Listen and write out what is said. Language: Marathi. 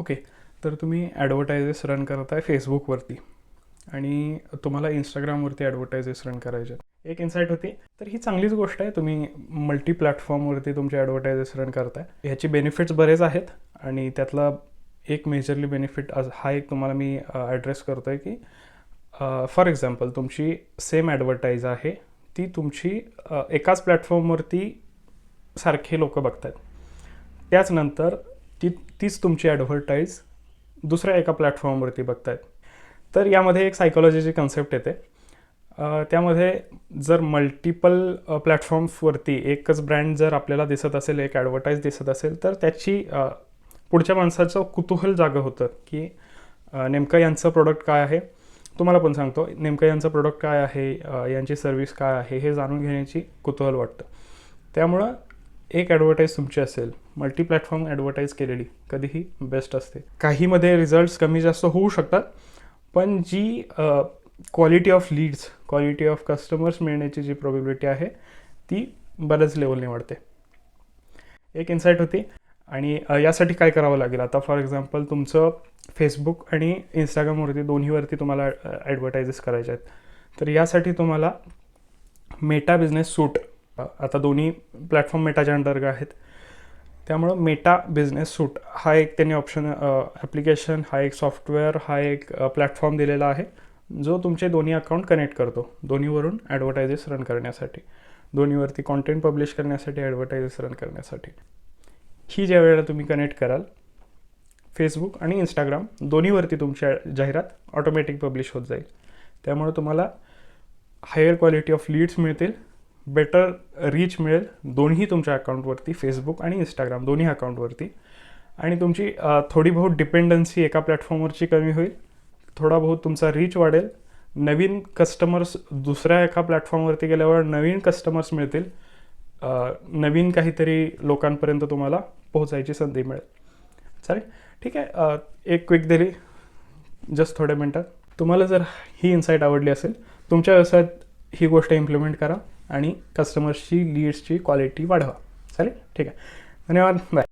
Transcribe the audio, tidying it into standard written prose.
ओके, तर तुम्ही ॲडव्हर्टायजेस रन करताय फेसबुकवरती आणि तुम्हाला इंस्टाग्रामवरती ॲडव्हर्टायजेस रन करायचे. एक इन्साईट होती, तर ही चांगलीच गोष्ट आहे. तुम्ही मल्टी प्लॅटफॉर्मवरती तुमचे ॲडव्हर्टायजेस रन करताय. ह्याची बेनिफिट्स बरेच आहेत आणि त्यातला एक मेजरली बेनिफिट आज हा एक तुम्हाला मी ॲड्रेस करतो आहे की फॉर एक्झाम्पल तुमची सेम ॲडव्हर्टाईज आहे, ती तुमची एकाच प्लॅटफॉर्मवरती सारखे लोक बघत आहेत. त्याचनंतर तीच तुमची ॲडव्हर्टाईज दुसऱ्या एका प्लॅटफॉर्मवरती बघतायत. तर यामध्ये एक सायकोलॉजीची कन्सेप्ट येते. त्यामध्ये जर मल्टिपल प्लॅटफॉर्म्सवरती एकच ब्रँड जर आपल्याला दिसत असेल, एक ॲडव्हर्टाईज दिसत असेल, तर त्याची पुढच्या माणसाचं कुतूहल जागं होतं की नेमकं यांचं प्रोडक्ट काय आहे. तुम्हाला पण सांगतो, नेमकं यांचं प्रोडक्ट काय आहे, यांची सर्व्हिस काय आहे, हे जाणून घेण्याची कुतूहल वाटतं. त्यामुळं एक ॲडव्हर्टाईज तुमची असेल, मल्टी प्लॅटफॉर्म ॲडव्हर्टाईज केलेली कधीही बेस्ट असते. काहीमध्ये रिझल्ट्स कमी जास्त होऊ शकतात, पण जी quality of leads, quality of customers मिळण्याची जी प्रोबॅबिलिटी आहे ती बऱ्याच लेवलने वाढते. एक इन्साईट होती. आणि यासाठी काय करावं लागेल, आता फॉर एक्झाम्पल तुमचं फेसबुक आणि इंस्टाग्रामवरती दोन्हीवरती तुम्हाला ॲडव्हर्टायजेस करायचे आहेत. तर यासाठी तुम्हाला मेटा बिझनेस सूट, आता दोन्ही प्लॅटफॉर्म मेटाच्या अंतर्गत आहेत, त्यामुळं मेटा बिझनेस सूट हा एक त्यांनी ऑप्शन, ॲप्लिकेशन, हा एक सॉफ्टवेअर, हा एक प्लॅटफॉर्म दिलेला आहे जो तुमचे दोन्ही अकाउंट कनेक्ट करतो. दोन्हीवरून ॲडव्हर्टायजेस रन करण्यासाठी, दोन्हीवरती कॉन्टेंट पब्लिश करण्यासाठी, ॲडव्हर्टायजेस रन करण्यासाठी. ही ज्या वेळेला तुम्ही कनेक्ट कराल, फेसबुक आणि इंस्टाग्राम दोन्हीवरती तुमची जाहिरात ऑटोमॅटिक पब्लिश होत जाईल. त्यामुळे तुम्हाला हायर क्वालिटी ऑफ लीड्स मिळतील, बेटर रीच मिळेल दोन्ही तुमच्या अकाउंटवरती, फेसबुक आणि इंस्टाग्राम दोन्ही अकाउंटवरती. आणि तुमची थोडी बहुत डिपेंडन्सी एका प्लॅटफॉर्मवरची कमी होईल, थोडा बहुत तुमचा रीच वाढेल, नवीन कस्टमर्स दुसऱ्या एका प्लॅटफॉर्मवरती गेल्यावर नवीन कस्टमर्स मिळतील, नवीन काहीतरी लोकांपर्यंत तुम्हाला पोहोचायची संधी मिळेल. चालेल, ठीक आहे. एक क्विक दिली जस्ट थोड्या मिनटात. तुम्हाला जर ही इन्साईट आवडली असेल, तुमच्या व्यवसायात ही गोष्ट इम्प्लिमेंट करा आणि कस्टमर्सची लीड्सची क्वालिटी वाढवा. चालेल, ठीक आहे. धन्यवाद, बाय.